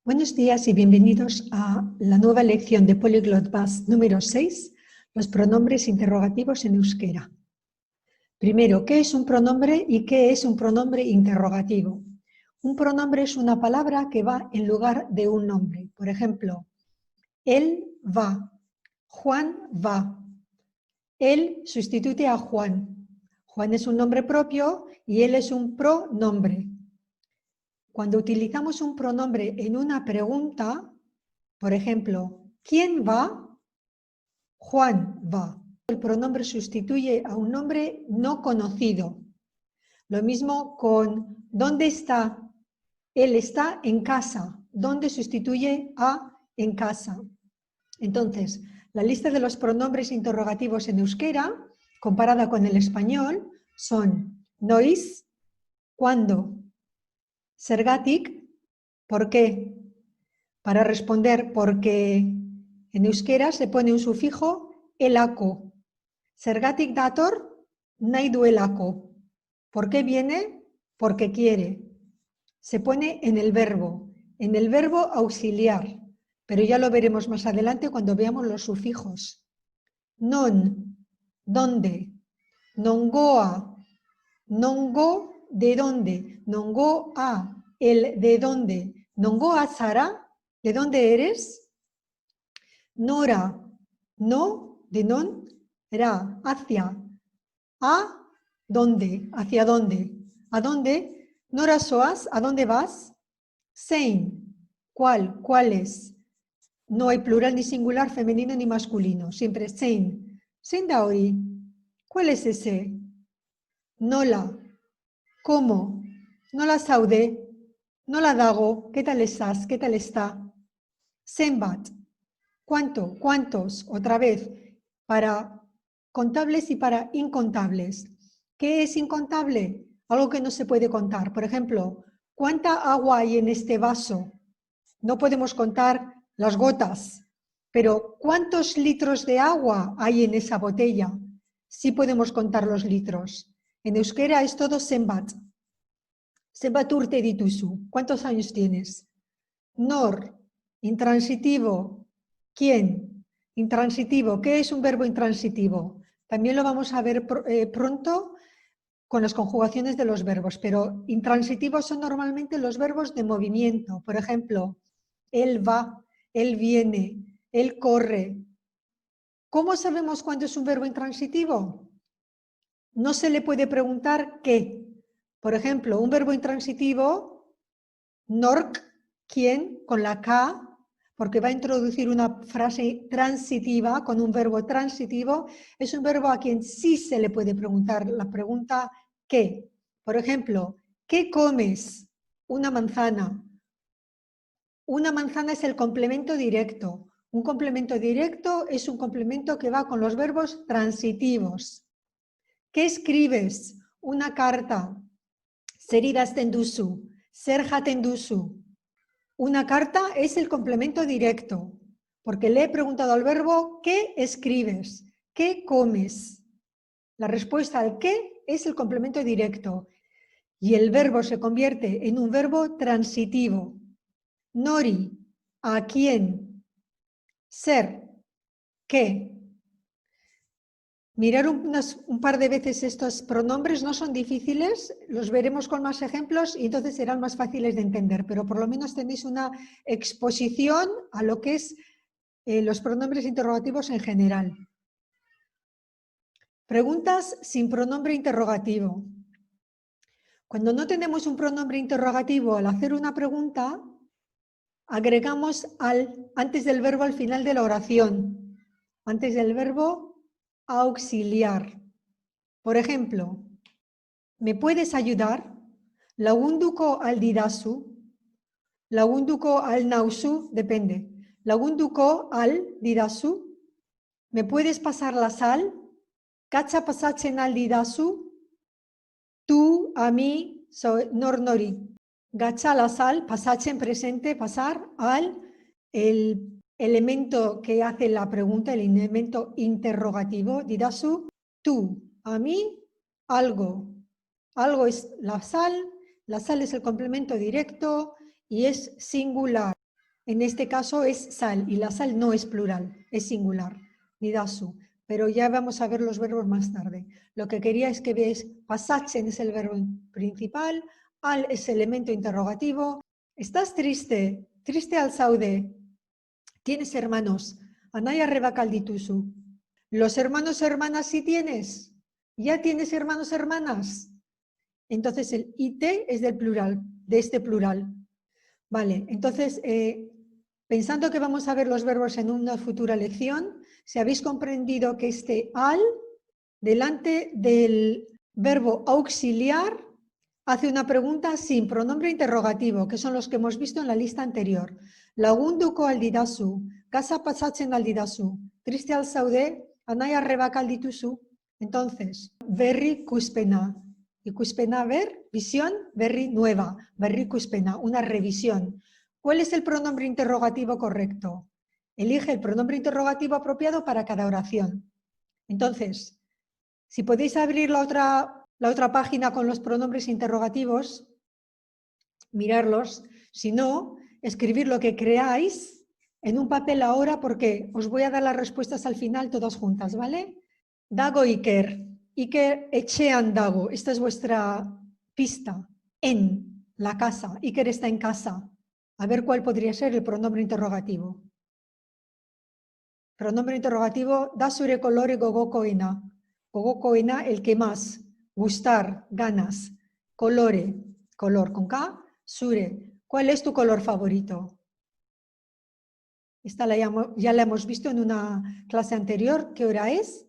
Buenos días y bienvenidos a la nueva lección de Polyglot Bus número 6, los pronombres interrogativos en euskera. Primero, ¿qué es un pronombre y qué es un pronombre interrogativo? Un pronombre es una palabra que va en lugar de un nombre. Por ejemplo, él va, Juan va. Él sustituye a Juan. Juan es un nombre propio y él es un pronombre. Cuando utilizamos un pronombre en una pregunta, por ejemplo, ¿quién va? Juan va. El pronombre sustituye a un nombre no conocido. Lo mismo con ¿dónde está? Él está en casa. ¿Dónde sustituye a en casa? Entonces, la lista de los pronombres interrogativos en euskera, comparada con el español, son noiz, ¿cuándo? Zergatik, ¿por qué? Para responder porque en euskera se pone un sufijo elako. Zergatik dator, nahi duelako. ¿Por qué viene? Porque quiere. Se pone en el verbo auxiliar, pero ya lo veremos más adelante cuando veamos los sufijos. Non, ¿dónde? Nongoa, nongo, ¿de dónde? Nongoa, el de dónde. Nongoa Sara, ¿de dónde eres? Nora, no, de non, ra, hacia. ¿A dónde? ¿Hacia dónde? ¿A dónde? Nora soas, ¿a dónde vas? Sein, ¿cuál? ¿Cuáles? No hay plural ni singular, femenino ni masculino, siempre sein. Sein da hori. ¿Cuál es ese? Nola, ¿cómo? Nola saude, nola dago, ¿qué tal estás? ¿Qué tal está? Zenbat, ¿cuánto? ¿Cuántos? Otra vez, para contables y para incontables. ¿Qué es incontable? Algo que no se puede contar. Por ejemplo, ¿cuánta agua hay en este vaso? No podemos contar las gotas, pero ¿cuántos litros de agua hay en esa botella? Sí podemos contar los litros. En euskera es todo zenbat. Zenbat urte dituzu. ¿Cuántos años tienes? Nor, intransitivo. ¿Quién? Intransitivo. ¿Qué es un verbo intransitivo? También lo vamos a ver pronto con las conjugaciones de los verbos, pero intransitivos son normalmente los verbos de movimiento. Por ejemplo, él va, él viene, él corre. ¿Cómo sabemos cuándo es un verbo intransitivo? No se le puede preguntar qué. Por ejemplo, un verbo intransitivo, nork, ¿quién? Con la K, porque va a introducir una frase transitiva con un verbo transitivo, es un verbo a quien sí se le puede preguntar la pregunta ¿qué? Por ejemplo, ¿qué comes? Una manzana. Una manzana es el complemento directo. Un complemento directo es un complemento que va con los verbos transitivos. ¿Qué escribes? Una carta. Zer idazten duzu, zer jaten duzu. Una carta es el complemento directo, porque le he preguntado al verbo ¿qué escribes? ¿Qué comes? La respuesta al ¿qué? Es el complemento directo y el verbo se convierte en un verbo transitivo. Nori, ¿a quién? Ser, ¿qué? Mirar un par de veces estos pronombres no son difíciles, los veremos con más ejemplos y entonces serán más fáciles de entender, pero por lo menos tenéis una exposición a lo que es los pronombres interrogativos en general. Preguntas sin pronombre interrogativo. Cuando no tenemos un pronombre interrogativo al hacer una pregunta, agregamos antes del verbo al final de la oración, antes del verbo auxiliar. Por ejemplo, ¿me puedes ayudar? Lagunduko aldidazu, lagunduko al nauzu, depende. Lagunduko al didazu, ¿me puedes pasar la sal? Katza pasatzen aldidazu, tú, a mí, nor nori. Gacha la sal, pasatzen presente, pasar al, el elemento que hace la pregunta, el elemento interrogativo, didazu, tú, a mí, algo. Algo es la sal es el complemento directo y es singular. En este caso es sal, y la sal no es plural, es singular, nidasu. Pero ya vamos a ver los verbos más tarde. Lo que quería es que veáis, pasatzen es el verbo principal, al es elemento interrogativo. ¿Estás triste? Triste al saude. ¿Tienes hermanos? Anaya rebacalditusu. ¿Los hermanos hermanas sí tienes? ¿Ya tienes hermanos hermanas? Entonces el IT es del plural, de este plural. Vale, entonces, pensando que vamos a ver los verbos en una futura lección, si habéis comprendido que este al, delante del verbo auxiliar, hace una pregunta sin pronombre interrogativo, que son los que hemos visto en la lista anterior. Lagunduko aldidazu, casa pasatzen aldidazu, triste al saude, anaya rebaka aldituzu. Entonces, berri kuspena. Y kuspena, ver, visión, berri nueva, berri kuspena, una revisión. ¿Cuál es el pronombre interrogativo correcto? Elige el pronombre interrogativo apropiado para cada oración. Entonces, si podéis abrir la otra página con los pronombres interrogativos, mirarlos. Si no, escribir lo que creáis en un papel ahora porque os voy a dar las respuestas al final todas juntas, ¿vale? Dago Iker. Iker etxean dago. Esta es vuestra pista. En la casa. Iker está en casa. A ver cuál podría ser el pronombre interrogativo. Pronombre interrogativo, da zure kolore gogokoena. Gogokoena, el que más. Gustar, ganas. Colore, color con K. Zure, ¿cuál es tu color favorito? Esta ya la hemos visto en una clase anterior. ¿Qué hora es?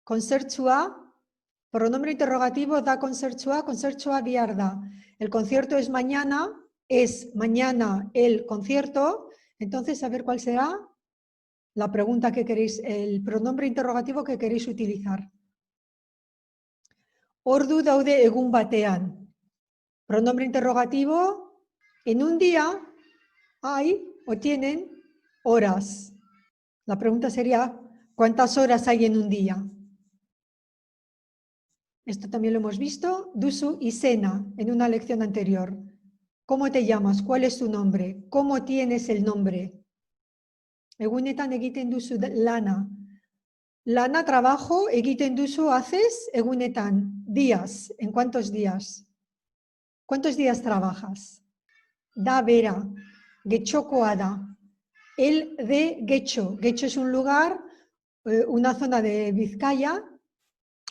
Concertua, pronombre interrogativo, da concertua biarda. El concierto es mañana el concierto. Entonces, a ver cuál será la pregunta que queréis, el pronombre interrogativo que queréis utilizar. Ordu daude egun batean. Pronombre interrogativo, en un día hay o tienen horas. La pregunta sería, ¿cuántas horas hay en un día? Esto también lo hemos visto. Dusu y Sena en una lección anterior. ¿Cómo te llamas? ¿Cuál es tu nombre? ¿Cómo tienes el nombre? Egunetan egiten duzu lana. Lana, trabajo, egiten duzu, haces, egunetan, días. ¿En cuántos días? ¿Cuántos días trabajas? Da bera, getxokoa da. El de Getxo. Getxo es un lugar, una zona de Vizcaya,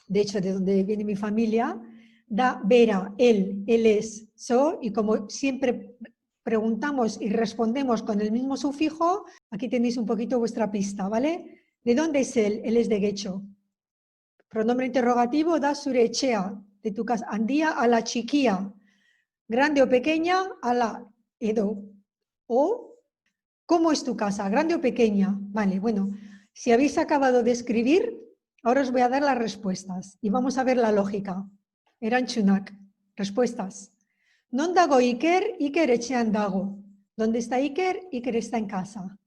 de hecho de donde viene mi familia. Da bera, él es, so, y como siempre preguntamos y respondemos con el mismo sufijo, aquí tenéis un poquito vuestra pista, ¿vale? ¿De dónde es él? Él es de Getxo. Pronombre interrogativo, da zure etxea, de tu casa. Andía a la chiquía. Grande o pequeña, a la edo. O, ¿cómo es tu casa? ¿Grande o pequeña? Vale, bueno, si habéis acabado de escribir, ahora os voy a dar las respuestas y vamos a ver la lógica. Erantzunak, respuestas. Non dago Iker, Iker etxean dago. ¿Dónde está Iker? Iker está en casa.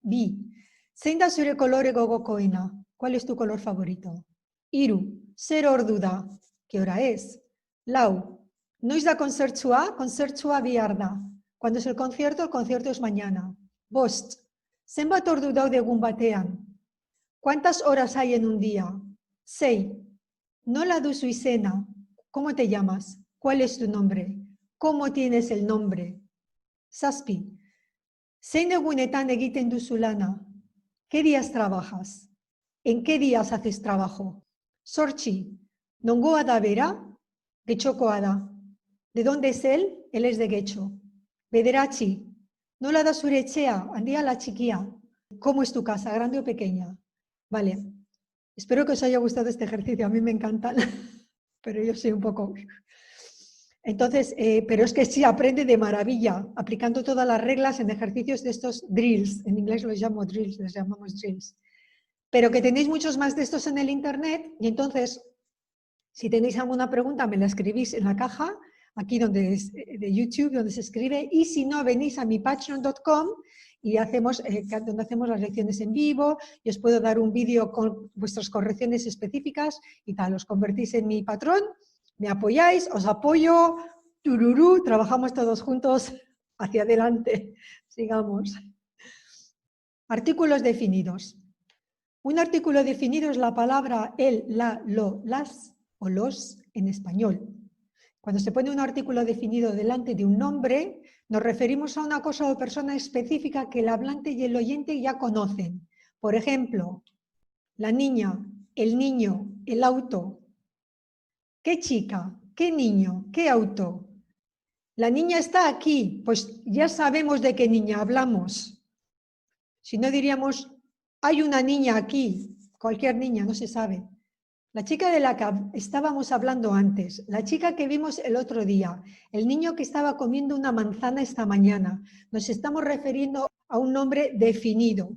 Bi. Zein da zure kolore gogokoena? ¿Cuál es tu color favorito? Hiru. Zer ordu da? ¿Qué hora es? Lau. Noiz da kontzertzua? Kontzertzua bihar da. ¿Cuándo es el concierto? El concierto es mañana. Bost. Zenbat ordu daude egun batean? ¿Cuántas horas hay en un día? 6. Nola duzu izena? ¿Cómo te llamas? ¿Cuál es tu nombre? ¿Cómo tienes el nombre? Zazpi. Zein egunetan egiten duzu lana? ¿Qué días trabajas? ¿En qué días haces trabajo? Zortzi. Nongoa da bera? Getxokoa da. ¿De dónde es él? Él es de Getxo. Bederatzi. Nola da zure etxea? Handia la chiquía. ¿Cómo es tu casa? ¿Grande o pequeña? Vale. Espero que os haya gustado este ejercicio. A mí me encantan, pero yo soy un poco... Entonces, pero es que sí aprende de maravilla, aplicando todas las reglas en ejercicios de estos drills. En inglés los llamo drills, les llamamos drills. Pero que tenéis muchos más de estos en el internet y entonces, si tenéis alguna pregunta, me la escribís en la caja, aquí donde es, de YouTube, donde se escribe, y si no, venís a mi patreon.com y donde hacemos las lecciones en vivo y os puedo dar un vídeo con vuestras correcciones específicas y tal, os convertís en mi patrón, me apoyáis, os apoyo, tururú, trabajamos todos juntos hacia adelante, sigamos. Artículos definidos. Un artículo definido es la palabra el, la, lo, las o los en español. Cuando se pone un artículo definido delante de un nombre, nos referimos a una cosa o persona específica que el hablante y el oyente ya conocen. Por ejemplo, la niña, el niño, el auto. ¿Qué chica? ¿Qué niño? ¿Qué auto? La niña está aquí, pues ya sabemos de qué niña hablamos. Si no diríamos, hay una niña aquí, cualquier niña, no se sabe. La chica de la que estábamos hablando antes, la chica que vimos el otro día, el niño que estaba comiendo una manzana esta mañana. Nos estamos refiriendo a un nombre definido.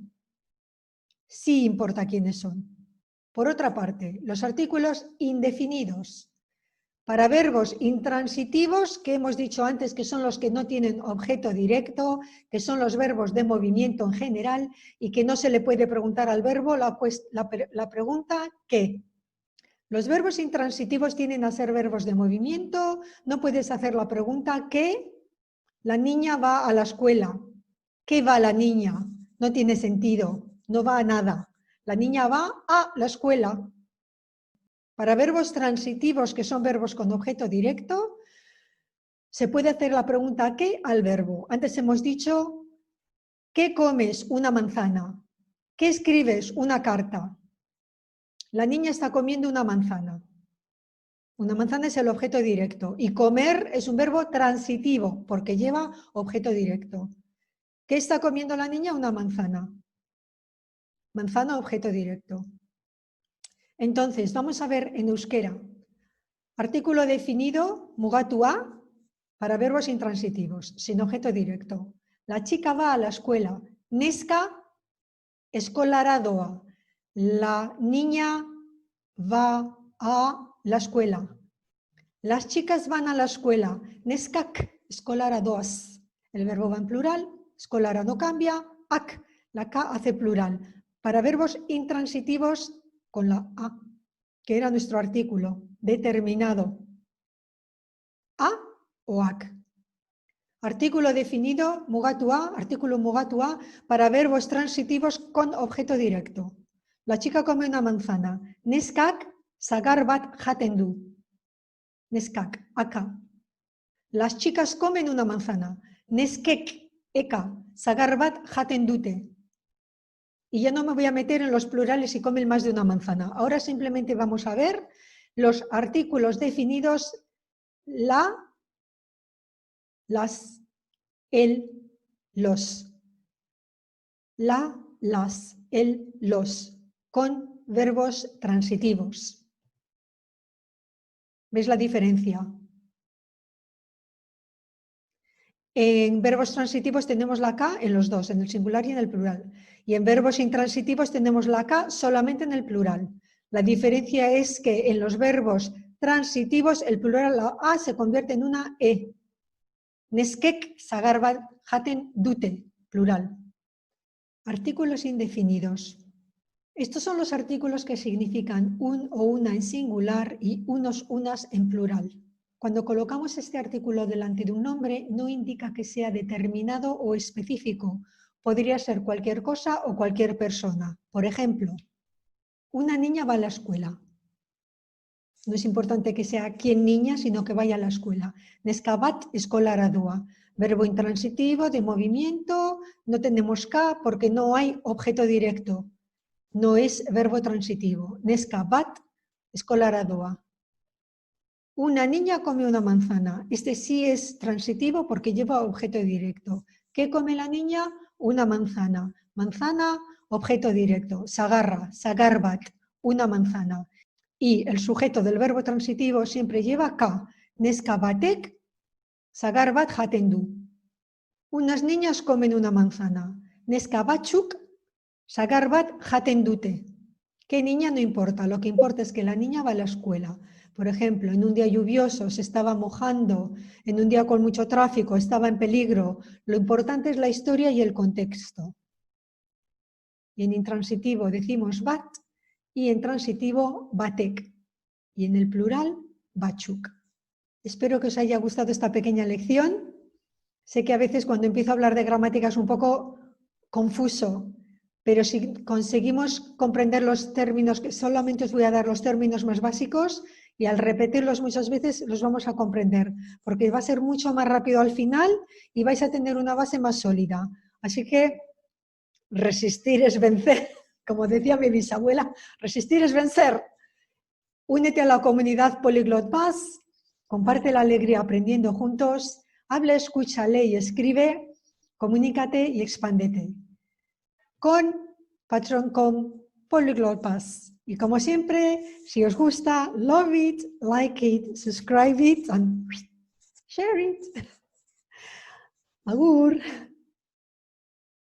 Sí importa quiénes son. Por otra parte, los artículos indefinidos. Para verbos intransitivos, que hemos dicho antes que son los que no tienen objeto directo, que son los verbos de movimiento en general y que no se le puede preguntar al verbo la pregunta ¿qué? Los verbos intransitivos tienden a ser verbos de movimiento, no puedes hacer la pregunta ¿qué? La niña va a la escuela. ¿Qué va la niña? No tiene sentido, no va a nada. La niña va a la escuela. Para verbos transitivos, que son verbos con objeto directo, se puede hacer la pregunta ¿qué? Al verbo. Antes hemos dicho ¿qué comes? Una manzana. ¿Qué escribes? Una carta. La niña está comiendo una manzana. Una manzana es el objeto directo y comer es un verbo transitivo porque lleva objeto directo. ¿Qué está comiendo la niña? Una manzana. Manzana, objeto directo. Entonces, vamos a ver en euskera. Artículo definido, mugatua, para verbos intransitivos, sin objeto directo. La chica va a la escuela. Neska, eskolara doa. La niña va a la escuela. Las chicas van a la escuela. Neskak, eskolara doaz. El verbo va en plural, eskolara no cambia, ak, la K hace plural. Para verbos intransitivos, con la A, que era nuestro artículo, determinado. A o ak. Artículo definido, mugatua, artículo mugatua, para verbos transitivos con objeto directo. La chica come una manzana. Neskak, sagar bat jaten du. Neskak, acá. Las chicas comen una manzana. Neskek, eka, sagar bat jaten dute. Y ya no me voy a meter en los plurales si comen más de una manzana. Ahora simplemente vamos a ver los artículos definidos, la, las, el, los. La, las, el, los, con verbos transitivos. ¿Ves la diferencia? En verbos transitivos tenemos la K en los dos, en el singular y en el plural. Y en verbos intransitivos tenemos la K solamente en el plural. La diferencia es que en los verbos transitivos el plural, la A, se convierte en una E. Neskek, sagar bat, jaten dute, plural. Artículos indefinidos. Estos son los artículos que significan un o una en singular y unos, unas en plural. Cuando colocamos este artículo delante de un nombre, no indica que sea determinado o específico. Podría ser cualquier cosa o cualquier persona. Por ejemplo, una niña va a la escuela. No es importante que sea quién niña, sino que vaya a la escuela. Neska bat eskolara doa. Verbo intransitivo, de movimiento, no tenemos K porque no hay objeto directo. No es verbo transitivo. Neska bat eskolara doa. Una niña come una manzana. Este sí es transitivo porque lleva objeto directo. ¿Qué come la niña? Una manzana. Manzana, objeto directo. Sagarra, sagarbat, una manzana. Y el sujeto del verbo transitivo siempre lleva K. Neska batek, sagarbat jatendu. Unas niñas comen una manzana. Neska batzuk, sagarbat jatendute. ¿Qué niña? No importa. Lo que importa es que la niña va a la escuela. Por ejemplo, en un día lluvioso se estaba mojando, en un día con mucho tráfico estaba en peligro. Lo importante es la historia y el contexto. Y en intransitivo decimos bat y en transitivo batek. Y en el plural, batzuk. Espero que os haya gustado esta pequeña lección. Sé que a veces cuando empiezo a hablar de gramática es un poco confuso, pero si conseguimos comprender los términos, que solamente os voy a dar los términos más básicos y al repetirlos muchas veces los vamos a comprender, porque va a ser mucho más rápido al final y vais a tener una base más sólida. Así que resistir es vencer, como decía mi bisabuela, resistir es vencer. Únete a la comunidad Polyglot Buzz, comparte la alegría aprendiendo juntos, habla, escucha, lee y escribe, comunícate y expándete. Con Patreon con Polyglot Buzz. Y como siempre, si os gusta, love it, like it, subscribe it and share it. Agur.